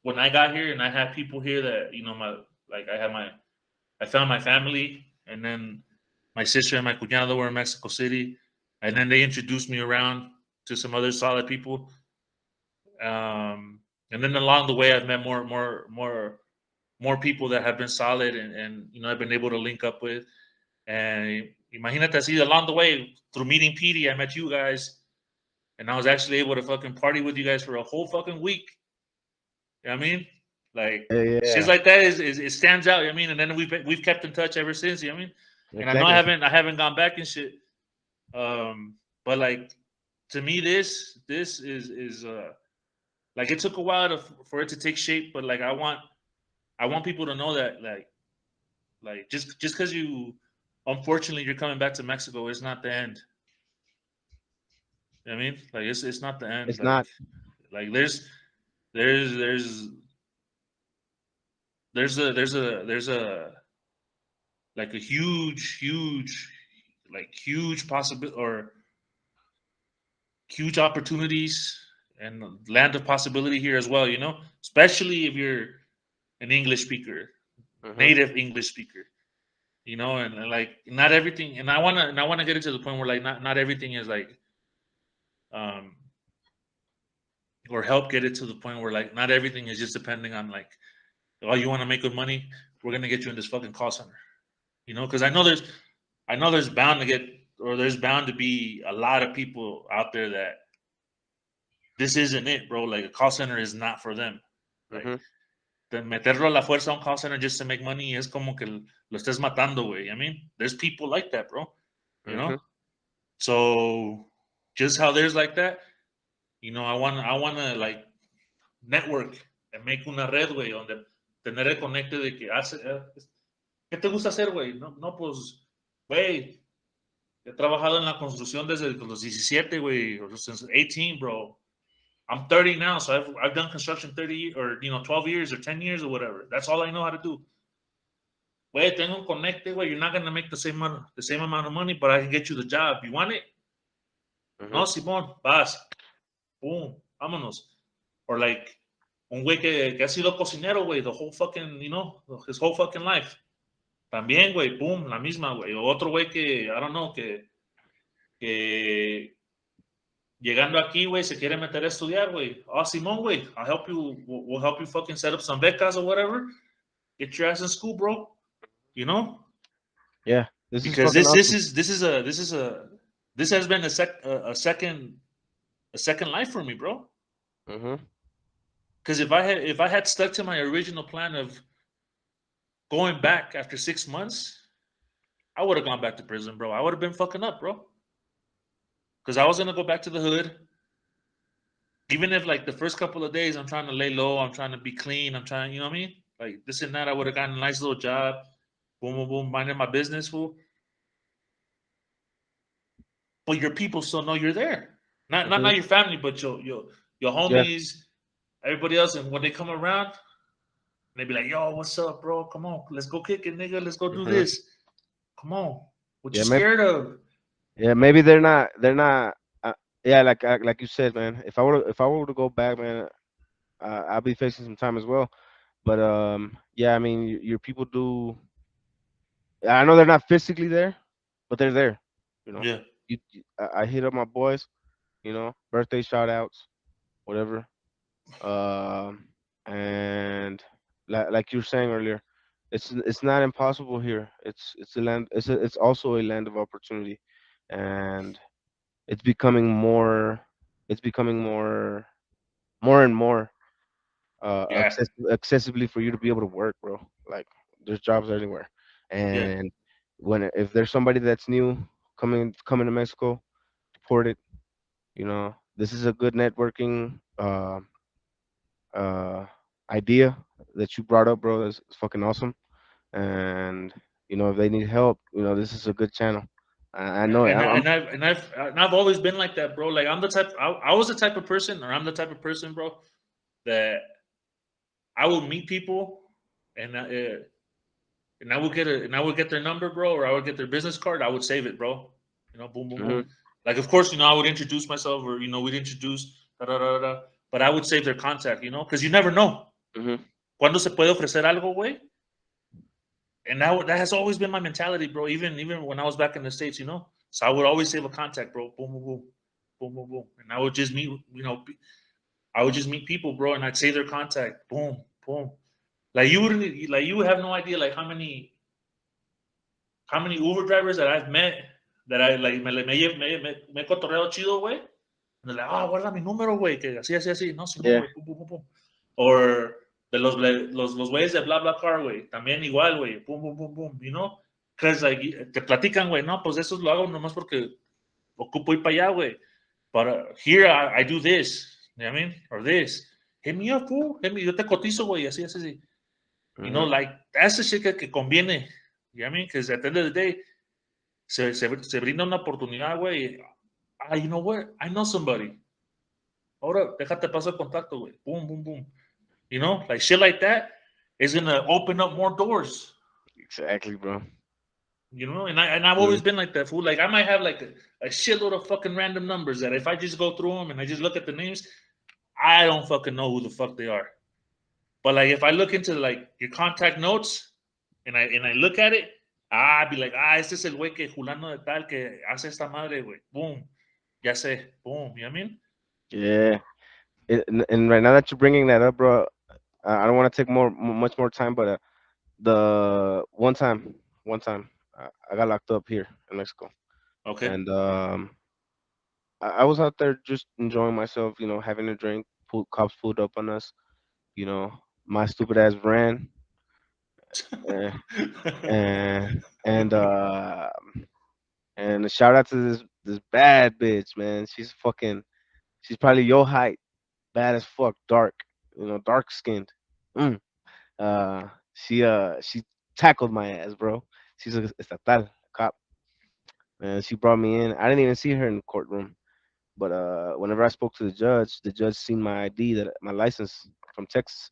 when I got here, and I had people here that my like I found my family, and then my sister and my cuñado were in Mexico City, and then they introduced me around to some other solid people. And then along the way, I've met more people that have been solid, and I've been able to link up with. And imagínate así along the way through meeting Petey, I met you guys, and I was actually able to fucking party with you guys for a whole fucking week. You know what I mean? Like Yeah, yeah, shit yeah. like that is it stands out. You know what I mean? And then we've kept in touch ever since. You know what I mean? And I know I Exactly. haven't I haven't gone back and shit. But like to me, this is like it took a while for it to take shape. But like I want people to know that like just because you unfortunately you're coming back to Mexico, it's not the end. You know what I mean? Like it's not the end. It's Like not. like there's there's there's a like a huge possibility or huge opportunities and land of possibility here as well. Especially if you're an English speaker, Hmm. native English speaker. And like not everything. And I wanna get it to the point where like not everything is like um or help get it to the point where like not everything is just depending on like, oh, you want to make good money, we're gonna get you in this fucking call center. Because I know there's bound to get or there's bound to be a lot of people out there that this isn't it, bro. Like a call center is not for them. Like Hmm. meterlo a la fuerza a un call center just to make money es como que lo estés matando, güey. I mean, there's people like that, bro. You Hmm. know, so just how there's like that, I wanna like network and make una red, güey, donde tener el conecte de que ¿qué te gusta hacer, güey? No, no, pues, güey, he trabajado en la construcción desde los 17, güey, or since 18, bro. I'm 30 now, so I've done construction 30 or 12 years or 10 years or whatever. That's all I know how to do. Güey, tengo un conecte, güey. You're not gonna make the same amount of money, but I can get you the job. You want it? No, Mhm. Simón, vas, boom, vámonos. Or like, un güey que ha sido cocinero, güey, the whole fucking, his whole fucking life. También, güey, boom, la misma, güey. O otro güey que, I don't know, que llegando aquí, güey, se quiere meter a estudiar, güey. Oh, Simón, güey, I'll help you, we'll help you fucking set up some becas or whatever. Get your ass in school, bro. You know? Yeah, this is Because fucking awesome. this has been a second life for me, bro. Mhm. Because if I had stuck to my original plan of going back after 6 months, I would have gone back to prison, bro. I would have been fucking up, bro. Because I was gonna go back to the hood. Even if like the first couple of days I'm trying to lay low, I'm trying to be clean, I'm trying, you know what I mean? Like this and that, I would have gotten a nice little job, boom, boom, boom, minding my business, fool. But your people still know you're there. Not Mhm. your family, but your Yeah. homies, everybody else. And when they come around, they be like, "Yo, what's up, bro? Come on, let's go kick it, nigga. Let's go do Mhm. this. Come on. What you Yeah, maybe. scared of?" Yeah, maybe they're not. They're not. Yeah, like you said, man. If I were to go back, man, I'll be facing some time as well. But yeah, I mean, your people do. I know they're not physically there, but they're there. You know, Yeah, I hit up my boys. Birthday shout outs, whatever. Um, and like you were saying earlier, it's not impossible here. It's a land. It's also a land of opportunity, and it's becoming more. It's becoming more and more yeah, accessibly for you to be able to work, bro. Like there's jobs everywhere, yeah, and if there's somebody that's new coming to Mexico, support it. This is a good networking uh, idea that you brought up, bro. It's fucking awesome. And if they need help, this is a good channel. I yeah. know it. And I'm, I, I'm and I've always been like that, bro. Like I'm the type. I was the type of person, or I'm the type of person, bro, that I will meet people, and and I would get their number, bro, or I would get their business card. I would save it, bro. Boom, boom, boom. Mhm, Like, of course, I would introduce myself, or we'd introduce, da, da, da, da, but I would save their contact, because you never know mhm. cuándo se puede ofrecer algo, güey. And that has always been my mentality, bro. Even when I was back in the states. So I would always save a contact, bro. Boom, boom, boom, boom, boom, boom, and I would just meet, I would just meet people, bro, and I'd save their contact. Boom, boom. Like you would have no idea, like how many Uber drivers that I've met that I like me he cotorreado chido, güey. And they're like, guarda mi número, güey, que así, así, así. No, Simón, Yeah, güey, pum, pum, pum, pum. Or de los güeyes de BlaBlaCar, güey, también igual, güey, pum, pum, pum, pum, Because, like, te platican, güey, no, pues eso lo hago nomás porque ocupo ir para allá, güey. But here I do this, you know what I mean? Or this. Hit me up, fool. Yo te cotizo, güey, así, así, así. mhm, Like, that's the shit que conviene. You know what I mean? Because at the end of the day, se brinda una oportunidad, güey. You know what? I know somebody. Ahora, déjate paso el contacto, güey. Boom, boom, boom. Like shit like that is gonna open up more doors. exactly, bro. And I've Mhm. always been like that, fool. Like I might have like a shitload of fucking random numbers that if I just go through them and I just look at the names, I don't fucking know who the fuck they are. But like if I look into like your contact notes and I look at it, I'd be like, este es el güey que Julano de tal que hace esta madre, güey. Boom. Ya sé. Boom. You know what I mean? Yeah. And right now that you're bringing that up, bro, I don't want to take much more time, but the one time, I got locked up here in Mexico, Okay. and I was out there just enjoying myself, having a drink. Cops pulled up on us, you know. My stupid ass ran, uh, and and a shout out to this bad bitch, man. She's probably your height, bad as fuck, dark skinned. Mm. She tackled my ass, bro. She's a estatal cop, and she brought me in. I didn't even see her in the courtroom, but whenever I spoke to the judge seen my ID, that my license from Texas.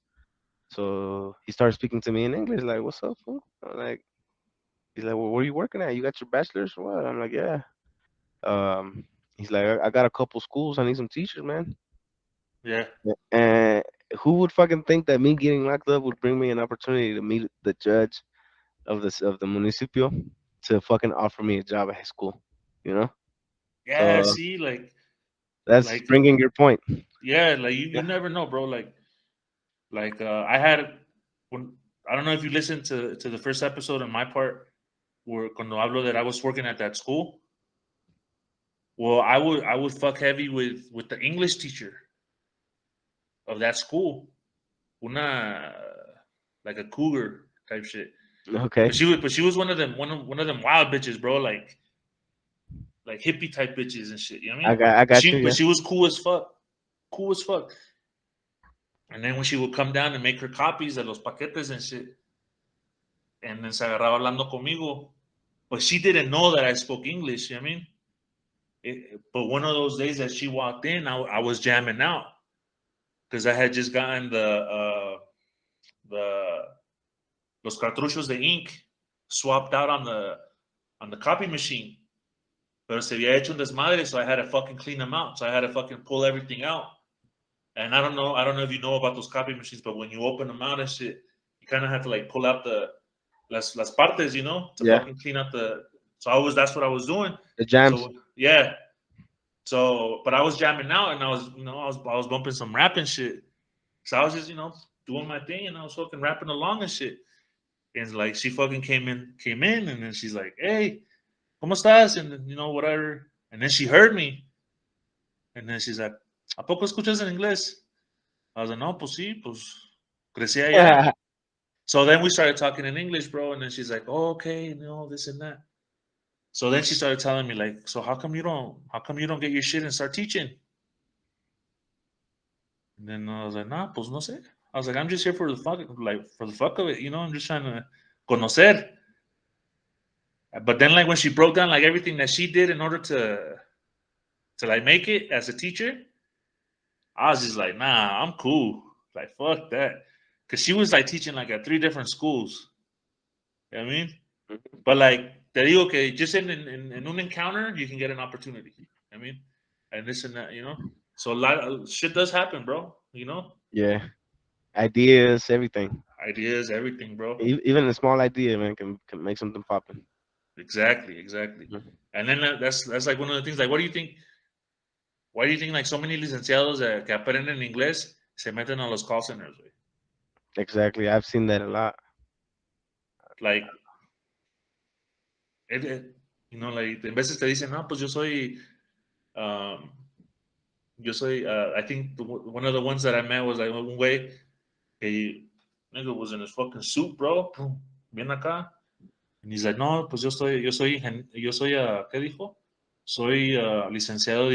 So he started speaking to me in English, like, "What's up, fool?" I'm like, he's like, "Well, where are you working at? You got your bachelor's or what?" I'm like, "Yeah." He's like, I got a couple schools. I need some teachers, man. Yeah. And who would fucking think that me getting locked up would bring me an opportunity to meet the judge of the municipio to fucking offer me a job at his school, you know? Yeah, So see, that's like, bringing your point. yeah, like you Yeah. never know, bro. I had when I don't know if you listened to the first episode on my part where cuando hablo that I was working at that school. Well, I would fuck heavy with the English teacher of that school. Una like a cougar type shit. Okay. But she was one of them wild bitches, bro. Like hippie type bitches and shit. You know what I mean? I But got you. she but Yeah. she was cool as fuck. Cool as fuck. And then when she would come down and make her copies of los paquetes and shit, and then se agarraba hablando conmigo, but she didn't know that I spoke English. You know what I mean? But one of those days that she walked in, I was jamming out because I had just gotten the los cartuchos de ink swapped out on the copy machine. Pero se había hecho un desmadre, so I had to fucking clean them out. So I had to fucking pull everything out. And I don't know if you know about those copy machines, but when you open them out and shit, you kind of have to like pull out las partes, you know, to Yeah. fucking clean out the. So that's what I was doing. The jams. So yeah. So, but I was jamming out, and I was bumping some rap and shit. So I was just doing my thing, and I was fucking rapping along and shit. And like she fucking came in, and then she's like, "Hey, ¿cómo estás?" And then, whatever. And then she heard me, and then she's like, "¿A poco escuchas en inglés?" I was like, "No, pues sí, pues crecí allá." So then we started talking in English, bro. And then she's like, "Oh, okay, this and that." So then she started telling me like, "So how come you don't get your shit and start teaching?" And then I was like, "Nah, pues no sé." I was like, "I'm just here for the fuck of it, I'm just trying to conocer." But then like when she broke down like everything that she did in order to like make it as a teacher, I was just like, "Nah, I'm cool." Like fuck that, because she was like teaching like at 3 different schools. You know what I mean? But like te digo que just in un encounter you can get an opportunity. You know what I mean? And this and that. So a lot of shit does happen, bro. Yeah. Ideas, everything. Ideas, everything, bro. Even a small idea, man, can make something poppin'. Exactly. And then that's like one of the things. Like, what do you think? Why do you think like so many licenciados que aprenden inglés se meten a los call centers? Güey? Exactly. I've seen that a lot. Like, like en veces te dicen, no, pues um, I think one of the ones that I met was like un güey que nigga was in his fucking suit, bro, bien acá. And he's like, no, pues yo soy, ¿qué dijo? Soy licenciado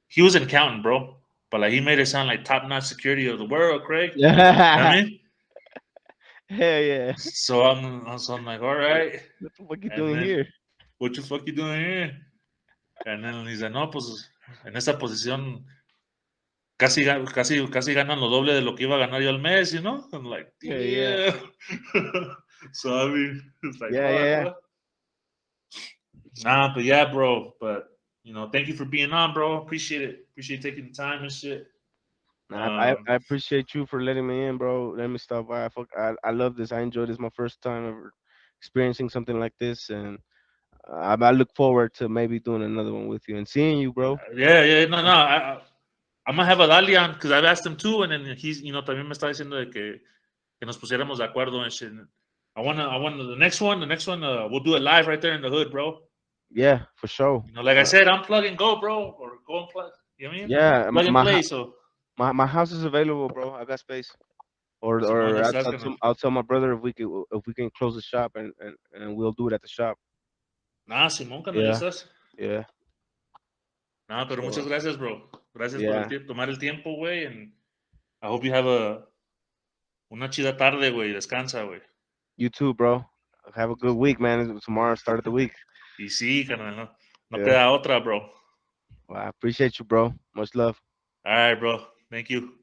he was an accountant, bro. But like he made it sound like top notch security of the world, Craig. You know what I mean? Hell yeah. So I'm like, all right. What the fuck you And doing then, here? what the fuck you doing here? And then he's like, no, pues en esa posición casi ganan lo doble de lo que iba a ganar yo al mes, I'm like, Yeah, yeah. yeah. So I mean, it's like, Yeah. fuck. Nah, but yeah, bro. But thank you for being on, bro. Appreciate it. Appreciate taking the time and shit. I appreciate you for letting me in, bro. Let me stop by. I love this. I enjoyed this. My first time ever experiencing something like this, and I look forward to maybe doing another one with you and seeing you, bro. Yeah. No. I'm gonna have a Dalian because I've asked him too, and then he's, también me está diciendo de que nos pusiéramos de acuerdo and shit. I want the next one. We'll do it live right there in the hood, bro. Yeah, for sure. Like I said, I'm plug and go, bro, or go and plug. You know what I mean? Yeah, Plug and play. So my house is available, bro. I got space. Simón, Or that's gonna. I'll tell my brother if we can close the shop and we'll do it at the shop. Nah, Simón, cuando Yeah, gustas. yeah. Nah, pero muchas gracias, bro. Gracias por Yeah. tomar el tiempo, güey. And I hope you have una chida tarde, güey. Descansa, güey. You too, bro. Have a good week, man. Tomorrow started the week. Y sí, carnal, no Yeah. queda otra, bro. Well, I appreciate you, bro. Much love. All right, bro. Thank you.